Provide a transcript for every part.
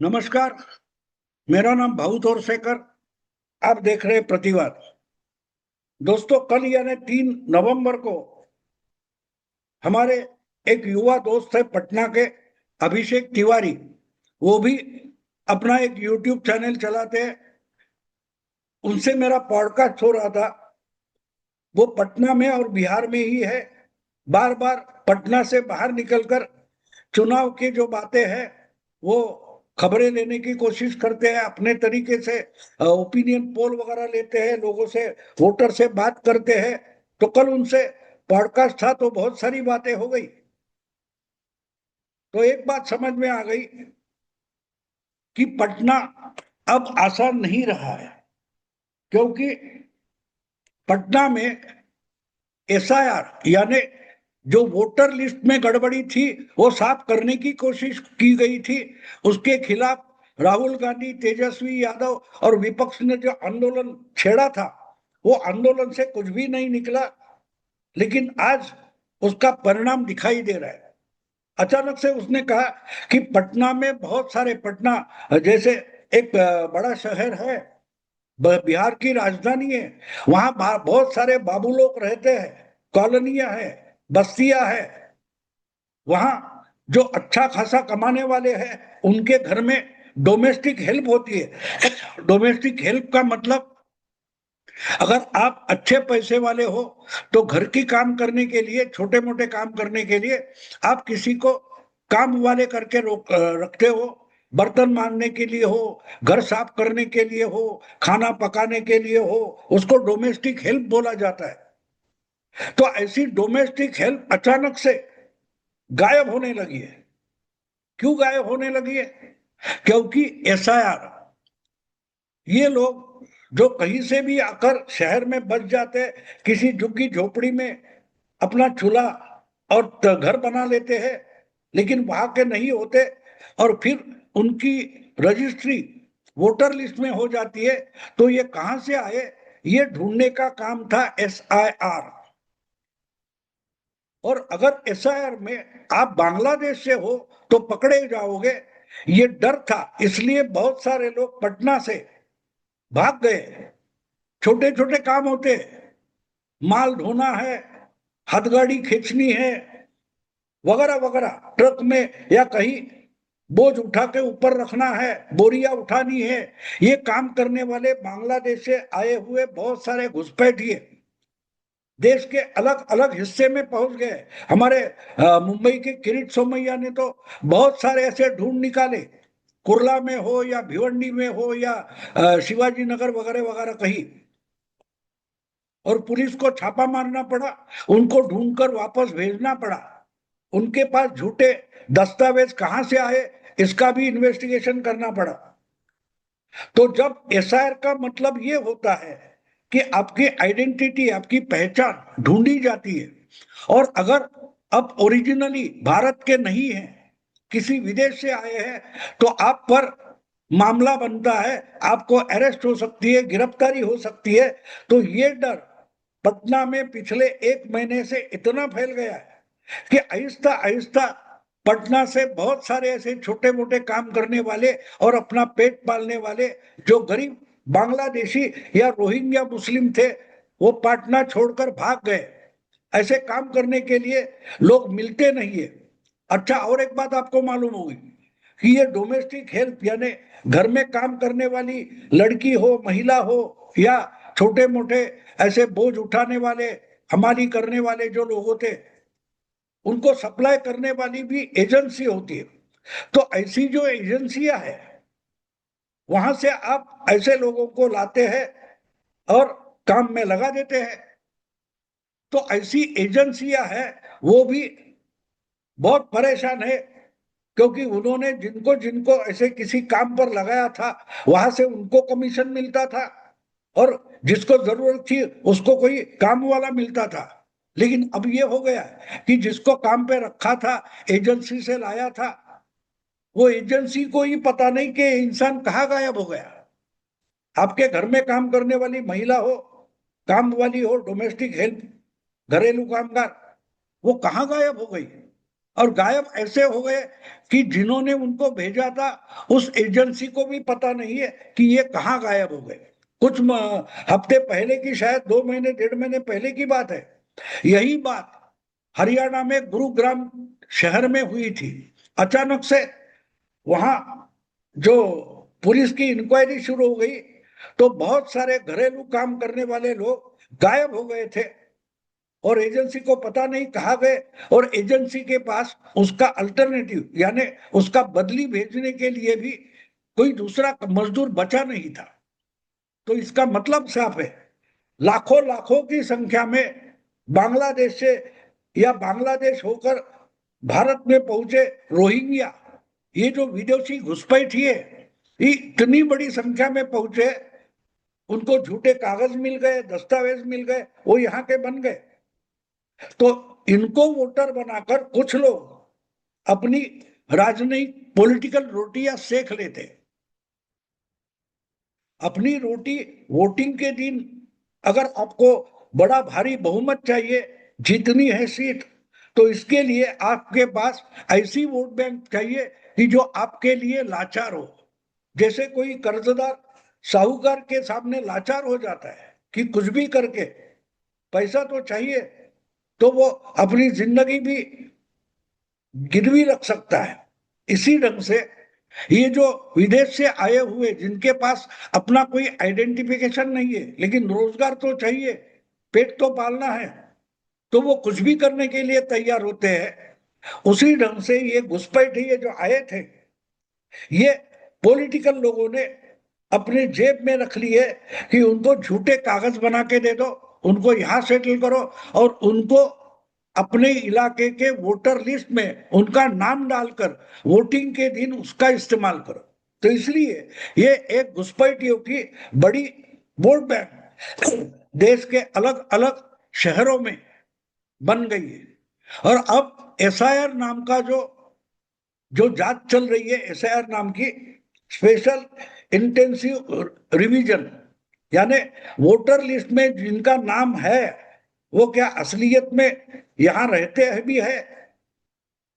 नमस्कार। मेरा नाम भाऊ तोरसेकर। आप देख रहे हैं प्रतिवाद। दोस्तों, कल यानी 3 नवंबर को हमारे एक युवा दोस्त है पटना के, अभिषेक तिवारी। वो भी अपना एक यूट्यूब चैनल चलाते हैं। उनसे मेरा पॉडकास्ट हो रहा था। वो पटना में और बिहार में ही है। बार बार पटना से बाहर निकलकर चुनाव की जो बातें हैं वो खबरें लेने की कोशिश करते हैं अपने तरीके से। ओपिनियन पोल वगैरह लेते हैं, लोगों से, वोटर से बात करते हैं। तो कल उनसे पॉडकास्ट था तो बहुत सारी बातें हो गई। तो एक बात समझ में आ गई कि पटना अब आसान नहीं रहा है, क्योंकि पटना में एसआईआर यानी जो वोटर लिस्ट में गड़बड़ी थी वो साफ करने की कोशिश की गई थी। उसके खिलाफ राहुल गांधी, तेजस्वी यादव और विपक्ष ने जो आंदोलन छेड़ा था, वो आंदोलन से कुछ भी नहीं निकला। लेकिन आज उसका परिणाम दिखाई दे रहा है। अचानक से उसने कहा कि पटना में बहुत सारे, पटना जैसे एक बड़ा शहर है, बिहार की राजधानी है, वहां बहुत सारे बाबू लोग रहते हैं, कॉलोनियां हैं, बस्तियां हैं। वहां जो अच्छा खासा कमाने वाले हैं उनके घर में डोमेस्टिक हेल्प होती है। डोमेस्टिक हेल्प का मतलब, अगर आप अच्छे पैसे वाले हो तो घर की काम करने के लिए, छोटे मोटे काम करने के लिए आप किसी को काम वाले करके रखते हो। बर्तन मांजने के लिए हो, घर साफ करने के लिए हो, खाना पकाने के लिए हो, उसको डोमेस्टिक हेल्प बोला जाता है। तो ऐसी डोमेस्टिक हेल्प अचानक से गायब होने लगी है। क्यों गायब होने लगी है? क्योंकि एसआईआर, ये लोग जो कहीं से भी आकर शहर में बस जाते, किसी झुग्गी झोपड़ी में अपना चूल्हा और घर बना लेते हैं, लेकिन वहां के नहीं होते, और फिर उनकी रजिस्ट्री वोटर लिस्ट में हो जाती है। तो ये कहां से आए, ये ढूंढने का काम था एसआईआर। और अगर एसआईआर में आप बांग्लादेश से हो तो पकड़े जाओगे, ये डर था। इसलिए बहुत सारे लोग पटना से भाग गए। छोटे छोटे काम होते, माल ढोना है, हथगाड़ी खींचनी है, वगैरह वगैरह, ट्रक में या कहीं बोझ उठा के ऊपर रखना है, बोरिया उठानी है। ये काम करने वाले बांग्लादेश से आए हुए बहुत सारे घुसपैठिए देश के अलग अलग हिस्से में पहुंच गए। हमारे मुंबई के किरीट सोमैया ने तो बहुत सारे ऐसे ढूंढ निकाले, कुर्ला में हो या भिवंडी में हो या शिवाजी नगर वगैरह वगैरह कहीं। और पुलिस को छापा मारना पड़ा, उनको ढूंढकर वापस भेजना पड़ा। उनके पास झूठे दस्तावेज कहां से आए, इसका भी इन्वेस्टिगेशन करना पड़ा। तो जब एसआईआर का मतलब ये होता है कि आपकी आइडेंटिटी, आपकी पहचान ढूंढी जाती है, और अगर आप ओरिजिनली भारत के नहीं हैं, किसी विदेश से आए हैं, तो आप पर मामला बनता है, आपको अरेस्ट हो सकती है, गिरफ्तारी हो सकती है। तो ये डर पटना में पिछले 1 महीने से इतना फैल गया है कि आहिस्ता आहिस्ता पटना से बहुत सारे ऐसे छोटे मोटे काम करने वाले और अपना पेट पालने वाले जो गरीब बांग्लादेशी या रोहिंग्या मुस्लिम थे, वो पटना छोड़कर भाग गए। ऐसे काम करने के लिए लोग मिलते नहीं है। अच्छा, और एक बात आपको मालूम होगी कि ये डोमेस्टिक हेल्प यानी घर में काम करने वाली लड़की हो, महिला हो, या छोटे मोटे ऐसे बोझ उठाने वाले, हमाली करने वाले जो लोग होते, उनको सप्लाई करने वाली भी एजेंसी होती है। तो ऐसी जो एजेंसियां है, वहां से आप ऐसे लोगों को लाते हैं और काम में लगा देते हैं। तो ऐसी एजेंसियां हैं, वो भी बहुत परेशान है, क्योंकि उन्होंने जिनको जिनको ऐसे किसी काम पर लगाया था, वहां से उनको कमीशन मिलता था, और जिसको जरूरत थी उसको कोई काम वाला मिलता था। लेकिन अब ये हो गया कि जिसको काम पे रखा था, एजेंसी से लाया था, वो एजेंसी को ही पता नहीं कि इंसान कहाँ गायब हो गया। आपके घर में काम करने वाली महिला हो, काम वाली हो, डोमेस्टिक हेल्प, घरेलू कामगार, वो कहाँ गायब हो गई? और गायब ऐसे हो गए कि जिन्होंने उनको भेजा था उस एजेंसी को भी पता नहीं है कि ये कहाँ गायब हो गए। कुछ हफ्ते पहले की, शायद 2 महीने 1.5 महीने पहले की बात है। यही बात हरियाणा में गुरुग्राम शहर में हुई थी। अचानक से वहां जो पुलिस की इंक्वायरी शुरू हो गई तो बहुत सारे घरेलू काम करने वाले लोग गायब हो गए थे और एजेंसी को पता नहीं कहाँ गए, और एजेंसी के पास उसका अल्टरनेटिव यानी उसका बदली भेजने के लिए भी कोई दूसरा मजदूर बचा नहीं था। तो इसका मतलब साफ है, लाखों लाखों की संख्या में बांग्लादेश से या बांग्लादेश होकर भारत में पहुंचे रोहिंग्या, ये जो विदेशी घुसपैठी है, ये इतनी बड़ी संख्या में पहुंचे, उनको झूठे कागज मिल गए, दस्तावेज मिल गए, वो यहाँ के बन गए। तो इनको वोटर बनाकर कुछ लोग अपनी राजनयिक पॉलिटिकल रोटियां सेक लेते। अपनी रोटी वोटिंग के दिन अगर आपको बड़ा भारी बहुमत चाहिए, जितनी है सीट, तो इसके लिए आपके पास ऐसी वोट बैंक चाहिए कि जो आपके लिए लाचार हो। जैसे कोई कर्जदार साहूकार के सामने लाचार हो जाता है कि कुछ भी करके पैसा तो चाहिए, तो वो अपनी जिंदगी भी गिरवी रख सकता है। इसी ढंग से ये जो विदेश से आए हुए जिनके पास अपना कोई आइडेंटिफिकेशन नहीं है लेकिन रोजगार तो चाहिए, पेट तो पालना है, तो वो कुछ भी करने के लिए तैयार होते हैं। उसी ढंग से ये घुसपैठिए जो आए थे, ये पॉलिटिकल लोगों ने अपने जेब में रख लिए कि उनको झूठे कागज बना के दे दो, उनको यहां सेटल करो और उनको अपने इलाके के वोटर लिस्ट में उनका नाम डालकर वोटिंग के दिन उसका इस्तेमाल करो। तो इसलिए ये एक घुसपैठियों की बड़ी वोट बैंक देश के अलग अलग शहरों में बन गई है। और अब एसआईआर नाम का जो जो जांच चल रही है, एसआईआर नाम की स्पेशल इंटेंसिव रिवीजन, यानी वोटर लिस्ट में जिनका नाम है वो क्या असलियत में यहां रहते हैं भी है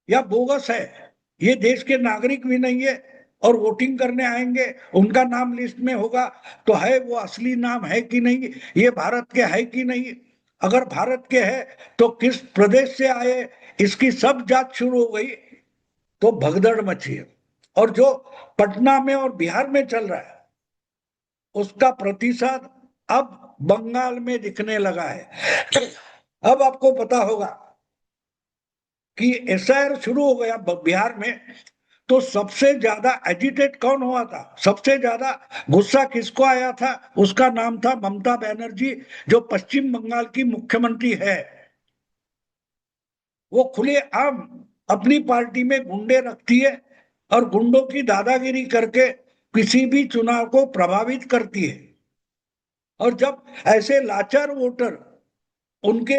या बोगस है, ये देश के नागरिक भी नहीं है और वोटिंग करने आएंगे, उनका नाम लिस्ट में होगा, तो है वो असली नाम है कि नहीं, ये भारत के है कि नहीं, अगर भारत के है तो किस प्रदेश से आए, इसकी सब जांच शुरू हो गई। तो भगदड़ मची है। और जो पटना में और बिहार में चल रहा है उसका प्रतिशत अब बंगाल में दिखने लगा है। अब आपको पता होगा कि एसआईआर शुरू हो गया बिहार में, तो सबसे ज्यादा एजिटेट कौन हुआ था, सबसे ज्यादा गुस्सा किसको आया था, उसका नाम था ममता बनर्जी, जो पश्चिम बंगाल की मुख्यमंत्री है। वो खुले आम अपनी पार्टी में गुंडे रखती है और गुंडों की दादागिरी करके किसी भी चुनाव को प्रभावित करती है। और जब ऐसे लाचार वोटर उनके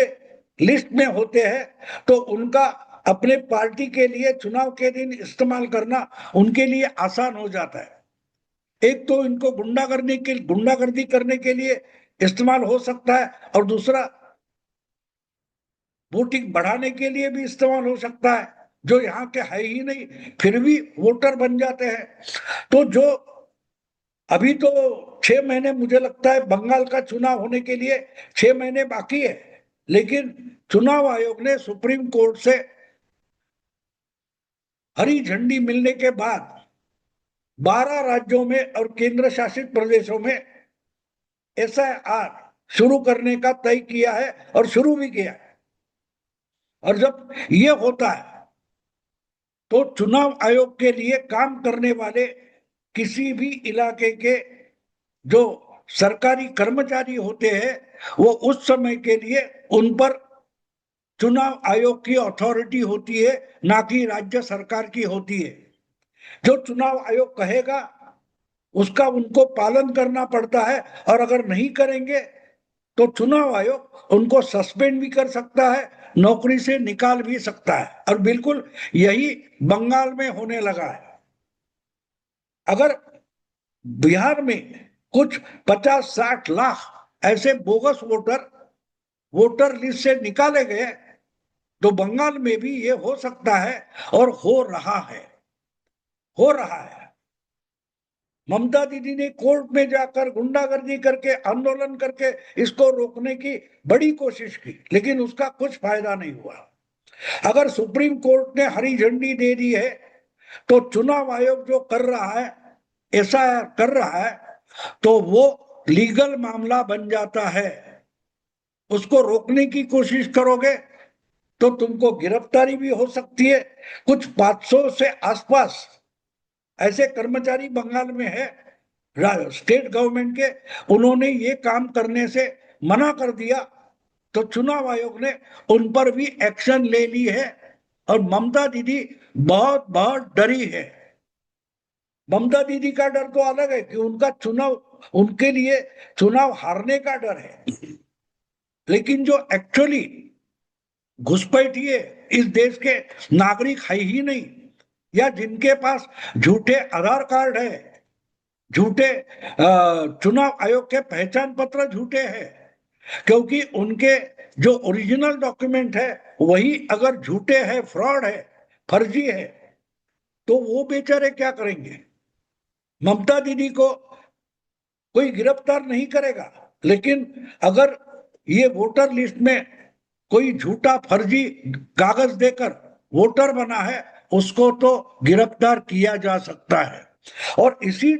लिस्ट में होते हैं तो उनका अपने पार्टी के लिए चुनाव के दिन इस्तेमाल करना उनके लिए आसान हो जाता है। एक तो इनको गुंडागर्दी करने के लिए इस्तेमाल हो सकता है, और दूसरा वोटिंग बढ़ाने के लिए भी इस्तेमाल हो सकता है, जो यहाँ के है ही नहीं फिर भी वोटर बन जाते हैं। तो जो अभी तो 6 महीने, मुझे लगता है बंगाल का चुनाव होने के लिए 6 महीने बाकी है, लेकिन चुनाव आयोग ने सुप्रीम कोर्ट से हरी झंडी मिलने के बाद 12 राज्यों में और केंद्र शासित प्रदेशों में एसआईआर शुरू करने का तय किया है और शुरू भी किया है। और जब ये होता है तो चुनाव आयोग के लिए काम करने वाले किसी भी इलाके के जो सरकारी कर्मचारी होते हैं वो उस समय के लिए उन पर चुनाव आयोग की अथॉरिटी होती है, ना कि राज्य सरकार की होती है। जो चुनाव आयोग कहेगा उसका उनको पालन करना पड़ता है, और अगर नहीं करेंगे तो चुनाव आयोग उनको सस्पेंड भी कर सकता है, नौकरी से निकाल भी सकता है। और बिल्कुल यही बंगाल में होने लगा है। अगर बिहार में कुछ 50-60 लाख ऐसे बोगस वोटर वोटर लिस्ट से निकाले गए तो बंगाल में भी ये हो सकता है और हो रहा है, हो रहा है। ममता दीदी ने कोर्ट में जाकर गुंडागर्दी करके आंदोलन करके इसको रोकने की बड़ी कोशिश की, लेकिन उसका कुछ फायदा नहीं हुआ। अगर सुप्रीम कोर्ट ने हरी झंडी दे दी है तो चुनाव आयोग जो कर रहा है, ऐसा कर रहा है, तो वो लीगल मामला बन जाता है। उसको रोकने की कोशिश करोगे तो तुमको गिरफ्तारी भी हो सकती है। कुछ 500 से आसपास ऐसे कर्मचारी बंगाल में है स्टेट गवर्नमेंट के, उन्होंने ये काम करने से मना कर दिया, तो चुनाव आयोग ने उन पर भी एक्शन ले ली है। और ममता दीदी बहुत बहुत डरी है। ममता दीदी का डर तो अलग है कि उनका चुनाव, उनके लिए चुनाव हारने का डर है, लेकिन जो एक्चुअली घुसपैठिए इस देश के नागरिक है ही नहीं, या जिनके पास झूठे आधार कार्ड है, झूठे चुनाव आयोग के पहचान पत्र झूठे हैं, क्योंकि उनके जो ओरिजिनल डॉक्यूमेंट है वही अगर झूठे हैं, फ्रॉड है, फर्जी है, तो वो बेचारे क्या करेंगे। ममता दीदी को कोई गिरफ्तार नहीं करेगा, लेकिन अगर ये वोटर लिस्ट में कोई झूठा फर्जी कागज देकर वोटर बना है, उसको तो गिरफ्तार किया जा सकता है। और इसी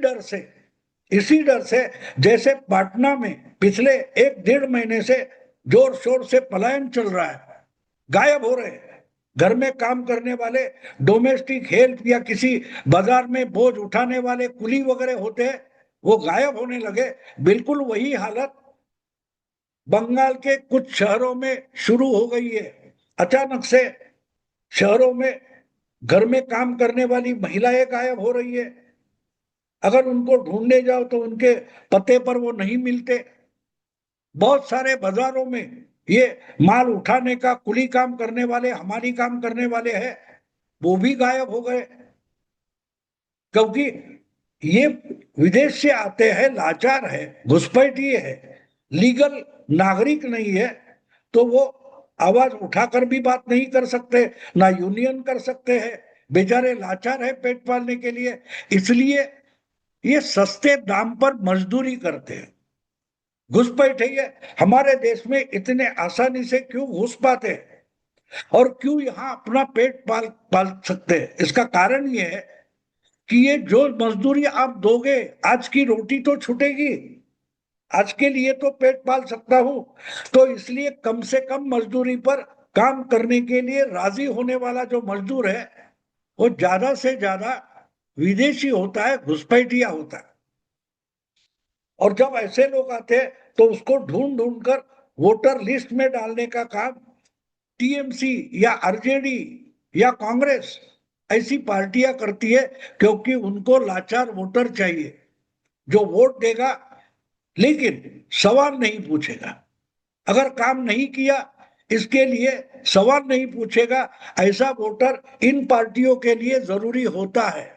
डर से जैसे पटना में पिछले 1-1.5 महीने से जोर शोर से पलायन चल रहा है, गायब हो रहे हैं घर में काम करने वाले, डोमेस्टिक हेल्प या किसी बाजार में बोझ उठाने वाले कुली वगैरह होते हैं, वो गायब होने लगे। बिल्कुल वही हालत बंगाल के कुछ शहरों में शुरू हो गई है। अचानक से शहरों में घर में काम करने वाली महिलाएं गायब हो रही है। अगर उनको ढूंढने जाओ तो उनके पते पर वो नहीं मिलते। बहुत सारे बाजारों में ये माल उठाने का कुली काम करने वाले, हमारी काम करने वाले हैं, वो भी गायब हो गए, क्योंकि ये विदेश से आते हैं, लाचार है, घुसपैठिए है, लीगल नागरिक नहीं है, तो वो आवाज उठाकर भी बात नहीं कर सकते, ना यूनियन कर सकते हैं, बेचारे लाचार है पेट पालने के लिए, इसलिए ये सस्ते दाम पर मजदूरी करते हैं, घुसपैठिए हमारे देश में इतने आसानी से क्यों घुस पाते हैं और क्यों यहाँ अपना पेट पाल पाल सकते हैं। इसका कारण ये है कि ये जो मजदूरी आप दोगे, आज की रोटी तो छूटेगी, आज के लिए तो पेट पाल सकता हूं, तो इसलिए कम से कम मजदूरी पर काम करने के लिए राजी होने वाला जो मजदूर है वो ज्यादा से ज्यादा विदेशी होता है, घुसपैठिया होता है। और जब ऐसे लोग आते हैं तो उसको ढूंढ ढूंढ कर वोटर लिस्ट में डालने का काम टीएमसी या आरजेडी या कांग्रेस ऐसी पार्टियां करती है, क्योंकि उनको लाचार वोटर चाहिए जो वोट देगा लेकिन सवाल नहीं पूछेगा। अगर काम नहीं किया इसके लिए सवाल नहीं पूछेगा, ऐसा वोटर इन पार्टियों के लिए जरूरी होता है।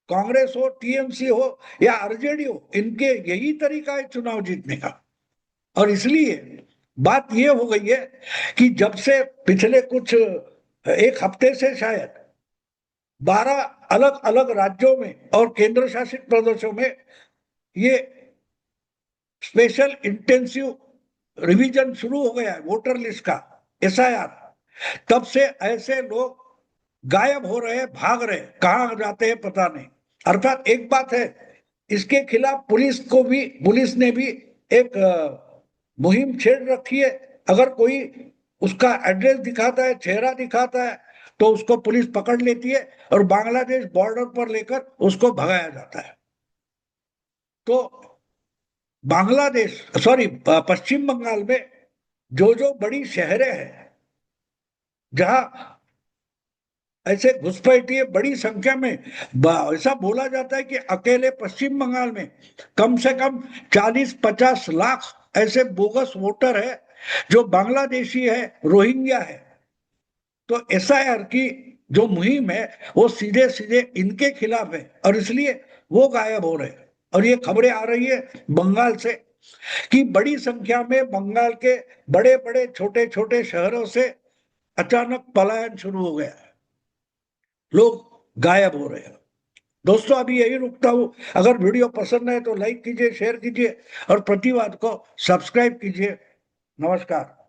कांग्रेस हो, टीएमसी हो या आरजेडी हो, इनके यही तरीका है चुनाव जीतने का। और इसलिए बात यह हो गई है कि जब से पिछले कुछ 1 हफ्ते से शायद 12 अलग अलग राज्यों में और केंद्र शासित प्रदेशों में ये स्पेशल इंटेंसिव रिवीजन शुरू हो गया है वोटर लिस्ट का, एसआईआर, तब से ऐसे लोग गायब हो रहे, भाग रहे, कहां जाते हैं पता नहीं। अर्थात एक बात है, इसके खिलाफ पुलिस ने भी एक मुहिम छेड़ रखी है। अगर कोई उसका एड्रेस दिखाता है, चेहरा दिखाता है, तो उसको पुलिस पकड़ लेती है और बांग्लादेश बॉर्डर पर लेकर उसको भगाया जाता है। तो पश्चिम बंगाल में जो बड़ी शहरें हैं जहां ऐसे घुसपैठिए बड़ी संख्या में, ऐसा बोला जाता है कि अकेले पश्चिम बंगाल में कम से कम 40-50 लाख ऐसे बोगस वोटर है जो बांग्लादेशी है, रोहिंग्या है। तो एसआईआर की जो मुहिम है वो सीधे सीधे इनके खिलाफ है और इसलिए वो गायब हो रहे हैं। और ये खबरें आ रही है बंगाल से कि बड़ी संख्या में बंगाल के बड़े बड़े छोटे छोटे शहरों से अचानक पलायन शुरू हो गया, लोग गायब हो रहे हैं। दोस्तों अभी यही रुकता हूं। अगर वीडियो पसंद आए तो लाइक कीजिए, शेयर कीजिए और प्रतिवाद को सब्सक्राइब कीजिए। नमस्कार।